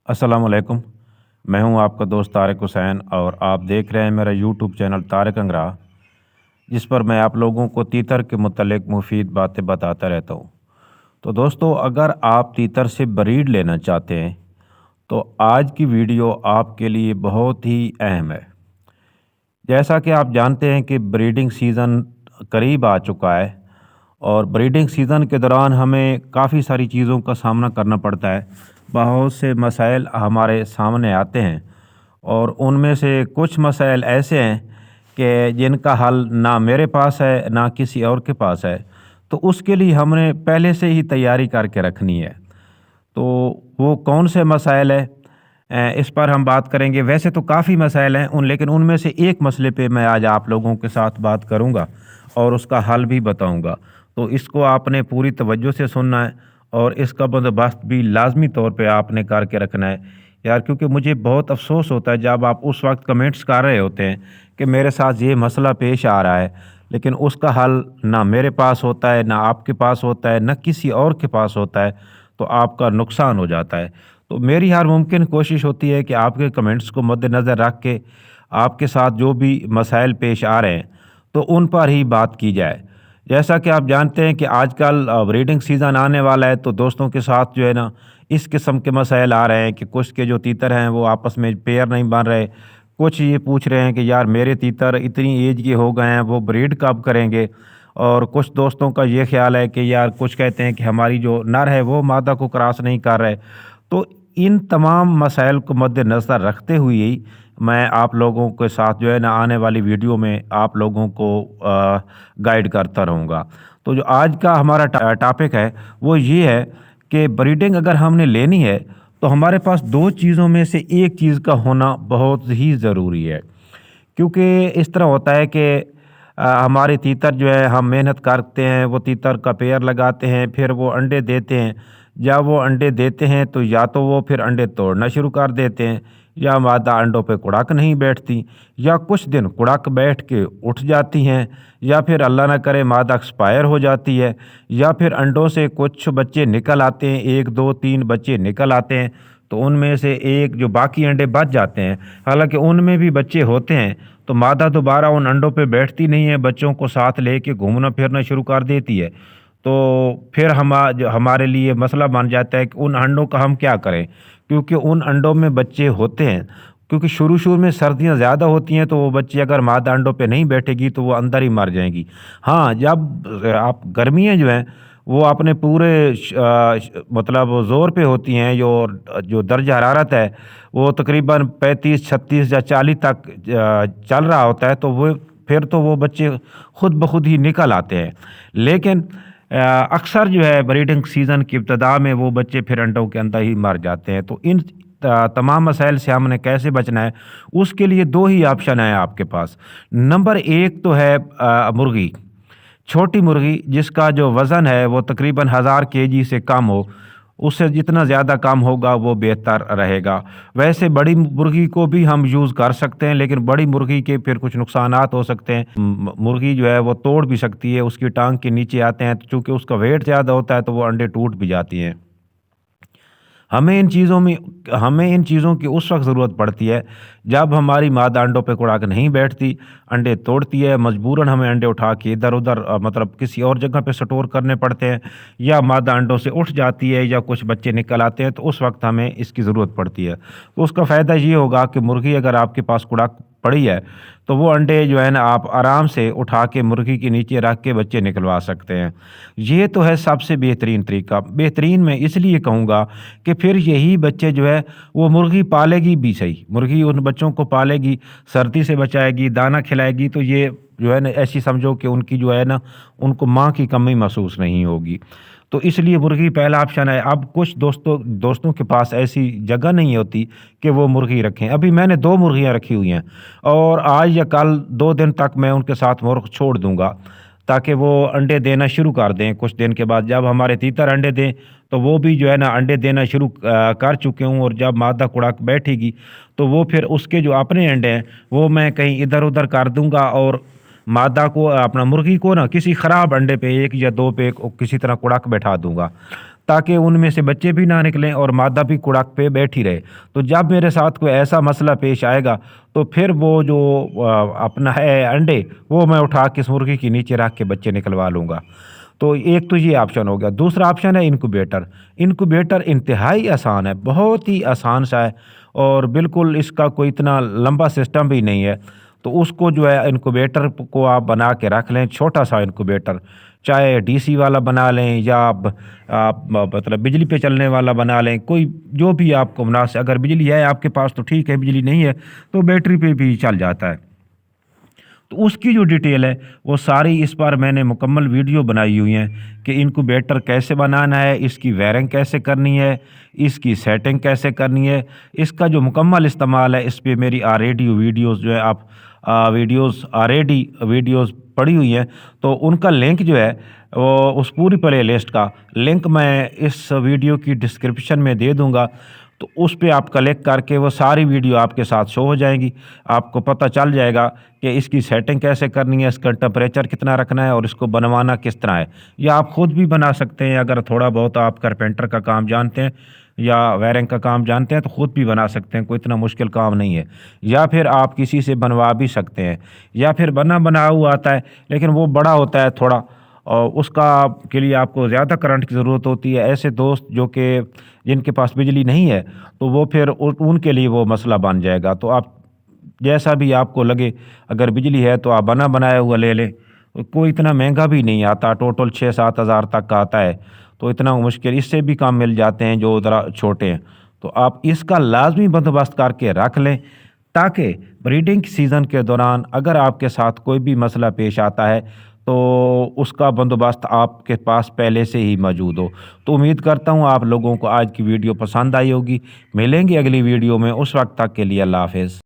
अस्सलाम वालेकुम। मैं हूं आपका दोस्त तारिक हुसैन और आप देख रहे हैं मेरा यूट्यूब चैनल तारिक अंगरा, जिस पर मैं आप लोगों को तीतर के मुतल्लिक मुफीद बातें बताता रहता हूं। तो दोस्तों, अगर आप तीतर से ब्रीड लेना चाहते हैं तो आज की वीडियो आपके लिए बहुत ही अहम है। जैसा कि आप जानते हैं कि ब्रीडिंग सीज़न करीब आ चुका है और ब्रीडिंग सीज़न के दौरान हमें काफ़ी सारी चीज़ों का सामना करना पड़ता है। बहुत से मसाइल हमारे सामने आते हैं और उनमें से कुछ मसाइल ऐसे हैं कि जिनका हल ना मेरे पास है ना किसी और के पास है। तो उसके लिए हमने पहले से ही तैयारी करके रखनी है। तो वो कौन से मसाइल है, इस पर हम बात करेंगे। वैसे तो काफ़ी मसाइल हैं लेकिन उनमें से एक मसले पे मैं आज आप लोगों के साथ बात करूंगा और उसका हल भी बताऊंगा। तो इसको आपने पूरी तवज्जो से सुनना है और इसका बंदोबस्त भी लाजमी तौर पे आपने करके रखना है यार, क्योंकि मुझे बहुत अफसोस होता है जब आप उस वक्त कमेंट्स कर रहे होते हैं कि मेरे साथ ये मसला पेश आ रहा है, लेकिन उसका हल ना मेरे पास होता है, ना आपके पास होता है, ना किसी और के पास होता है। तो आपका नुकसान हो जाता है। तो मेरी हर मुमकिन कोशिश होती है कि आपके कमेंट्स को मद्देनज़र रख के आपके साथ जो भी मसाइल पेश आ रहे हैं तो उन पर ही बात की जाए। जैसा कि आप जानते हैं कि आजकल ब्रीडिंग सीज़न आने वाला है, तो दोस्तों के साथ जो है ना इस किस्म के मसाइल आ रहे हैं कि कुछ के जो तीतर हैं वो आपस में पेयर नहीं बन रहे। कुछ ये पूछ रहे हैं कि यार मेरे तीतर इतनी एज के हो गए हैं, वो ब्रीड कब करेंगे। और कुछ दोस्तों का ये ख्याल है कि यार, कुछ कहते हैं कि हमारी जो नर है वो मादा को क्रॉस नहीं कर रहे। तो इन तमाम मसाइल को मद्देनज़र रखते हुए ही मैं आप लोगों के साथ जो है ना आने वाली वीडियो में आप लोगों को गाइड करता रहूँगा। तो जो आज का हमारा टॉपिक है वो ये है कि ब्रीडिंग अगर हमने लेनी है तो हमारे पास दो चीज़ों में से एक चीज़ का होना बहुत ही ज़रूरी है। क्योंकि इस तरह होता है कि हमारे तीतर जो है, हम मेहनत करते हैं, वो तीतर का पेयर लगाते हैं, फिर वो अंडे देते हैं। जब वो अंडे देते हैं तो या तो वो फिर अंडे तोड़ना शुरू कर देते हैं, या मादा अंडों पे कुड़ाक नहीं बैठती, या कुछ दिन कुड़ाक बैठ के उठ जाती हैं, या फिर अल्लाह ना करे मादा एक्सपायर हो जाती है, या फिर अंडों से कुछ बच्चे निकल आते हैं, 1 2 3 बच्चे निकल आते हैं। तो उनमें से एक जो बाकी अंडे बच जाते हैं, हालांकि उनमें भी बच्चे होते हैं, तो मादा दोबारा उन अंडों पे बैठती नहीं है, बच्चों को साथ लेके घूमना फिरना शुरू कर देती है। तो फिर हमारे लिए मसला बन जाता है कि उन अंडों का हम क्या करें, क्योंकि उन अंडों में बच्चे होते हैं। क्योंकि शुरू शुरू में सर्दियां ज़्यादा होती हैं, तो वो बच्चे अगर मादा अंडों पे नहीं बैठेगी तो वो अंदर ही मर जाएंगी। हाँ, जब आप गर्मियाँ जो हैं वो अपने पूरे मतलब ज़ोर पे होती हैं, जो जो दर्जा हरारत है वो तकरीबन 35 36 या 40 तक चल रहा होता है, तो वो फिर तो वो बच्चे खुद ब खुद ही निकल आते हैं। लेकिन अक्सर जो है ब्रीडिंग सीज़न की इब्तिदा में वो बच्चे फिर अंडों के अंदर ही मर जाते हैं। तो इन तमाम मसाइल से हमने कैसे बचना है, उसके लिए दो ही ऑप्शन है आपके पास। नंबर एक तो है मुर्गी, छोटी मुर्गी जिसका जो वज़न है वो तकरीबन 1000 केजी से कम हो। उससे जितना ज़्यादा कम होगा वो बेहतर रहेगा। वैसे बड़ी मुर्गी को भी हम यूज़ कर सकते हैं, लेकिन बड़ी मुर्गी के फिर कुछ नुकसानात हो सकते हैं। मुर्गी जो है वो तोड़ भी सकती है, उसकी टांग के नीचे आते हैं, तो चूँकि उसका वेट ज़्यादा होता है तो वो अंडे टूट भी जाती हैं। हमें इन चीज़ों की उस वक्त ज़रूरत पड़ती है जब हमारी मादा अंडों पे कुड़ाक नहीं बैठती, अंडे तोड़ती है, मजबूरन हमें अंडे उठा के इधर उधर मतलब किसी और जगह पे स्टोर करने पड़ते हैं, या मादा अंडों से उठ जाती है, या कुछ बच्चे निकल आते हैं, तो उस वक्त हमें इसकी ज़रूरत पड़ती है। तो उसका फ़ायदा ये होगा कि मुर्गी अगर आपके पास कुड़ाक पड़ी है तो वो अंडे जो है ना आप आराम से उठा के मुर्गी के नीचे रख के बच्चे निकलवा सकते हैं। ये तो है सबसे बेहतरीन तरीका। बेहतरीन मैं इसलिए कहूँगा कि फिर यही बच्चे जो है वो मुर्गी पालेगी भी सही, मुर्गी उन बच्चों को पालेगी, सर्दी से बचाएगी, दाना खिलाएगी, तो ये जो है ना ऐसी समझो कि उनकी जो है ना उनको माँ की कमी महसूस नहीं होगी। तो इसलिए मुर्गी पहला ऑप्शन है। अब कुछ दोस्तों के पास ऐसी जगह नहीं होती कि वो मुर्गी रखें। अभी मैंने 2 मुर्गियाँ रखी हुई हैं और आज या कल 2 दिन तक मैं उनके साथ मुर्ग छोड़ दूँगा, ताकि वो अंडे देना शुरू कर दें। कुछ दिन के बाद जब हमारे तीतर अंडे दें तो वो भी जो है ना अंडे देना शुरू कर चुके हूँ, और जब मादा कुड़ाक बैठेगी तो वो फिर उसके जो अपने अंडे हैं वो मैं कहीं इधर-उधर कर दूँगा, और मादा को अपना मुर्गी को ना किसी ख़राब अंडे पे 1 या 2 पे किसी तरह कुड़ाक बैठा दूँगा, تاکہ ان میں سے بچے بھی نہ نکلیں اور مادہ بھی کڑک پہ بیٹھی رہے۔ تو جب میرے ساتھ کوئی ایسا مسئلہ پیش آئے گا تو پھر وہ جو اپنا ہے انڈے وہ میں اٹھا کے اس مرغی کے نیچے رکھ کے بچے نکلوا لوں گا۔ تو ایک تو یہ آپشن ہو گیا۔ دوسرا آپشن ہے انکوبیٹر۔ انکوبیٹر انتہائی آسان ہے، بہت ہی آسان سا ہے اور بالکل اس کا کوئی اتنا لمبا سسٹم بھی نہیں ہے۔ تو اس کو جو ہے انکوبیٹر کو آپ بنا کے رکھ لیں، چھوٹا سا انکوبیٹر، چاہے ڈی سی والا بنا لیں یا آپ مطلب بجلی پہ چلنے والا بنا لیں، کوئی جو بھی آپ کو مناسب، اگر بجلی ہے آپ کے پاس تو ٹھیک ہے، بجلی نہیں ہے تو بیٹری پہ بھی چل جاتا ہے۔ تو اس کی جو ڈیٹیل ہے وہ ساری اس پر میں نے مکمل ویڈیو بنائی ہوئی ہیں کہ انکوبیٹر کیسے بنانا ہے، اس کی وائرنگ کیسے کرنی ہے، اس کی سیٹنگ کیسے کرنی ہے، اس کا جو مکمل استعمال ہے اس پہ میری آلریڈی ویڈیوز جو ہے آپ ویڈیوز پڑی ہوئی ہیں، تو ان کا لنک جو ہے وہ اس پوری پلے لسٹ کا لنک میں اس ویڈیو کی ڈسکرپشن میں دے دوں گا۔ تو اس پہ آپ کلک کر کے وہ ساری ویڈیو آپ کے ساتھ شو ہو جائیں گی، آپ کو پتہ چل جائے گا کہ اس کی سیٹنگ کیسے کرنی ہے، اس کا ٹمپریچر کتنا رکھنا ہے اور اس کو بنوانا کس طرح ہے۔ یا آپ خود بھی بنا سکتے ہیں، اگر تھوڑا بہت آپ کارپینٹر کا کام جانتے ہیں یا وائرنگ کا کام جانتے ہیں تو خود بھی بنا سکتے ہیں، کوئی اتنا مشکل کام نہیں ہے۔ یا پھر آپ کسی سے بنوا بھی سکتے ہیں، یا پھر بنا ہوا آتا ہے لیکن وہ بڑا ہوتا ہے تھوڑا، اور اس کا کے لیے آپ کو زیادہ کرنٹ کی ضرورت ہوتی ہے۔ ایسے دوست جو کہ جن کے پاس بجلی نہیں ہے تو وہ پھر ان کے لیے وہ مسئلہ بن جائے گا۔ تو آپ جیسا بھی آپ کو لگے، اگر بجلی ہے تو آپ بنایا ہوا لے لیں، کوئی اتنا مہنگا بھی نہیں آتا، ٹوٹل 6-7 ہزار تک کا آتا ہے، تو اتنا مشکل اس سے بھی کام مل جاتے ہیں جو ذرا چھوٹے ہیں۔ تو آپ اس کا لازمی بندوبست کر کے رکھ لیں تاکہ بریڈنگ سیزن کے دوران اگر آپ کے ساتھ کوئی بھی مسئلہ پیش آتا ہے تو اس کا بندوبست آپ کے پاس پہلے سے ہی موجود ہو۔ تو امید کرتا ہوں آپ لوگوں کو آج کی ویڈیو پسند آئی ہوگی۔ ملیں گے اگلی ویڈیو میں، اس وقت تک کے لیے اللہ حافظ۔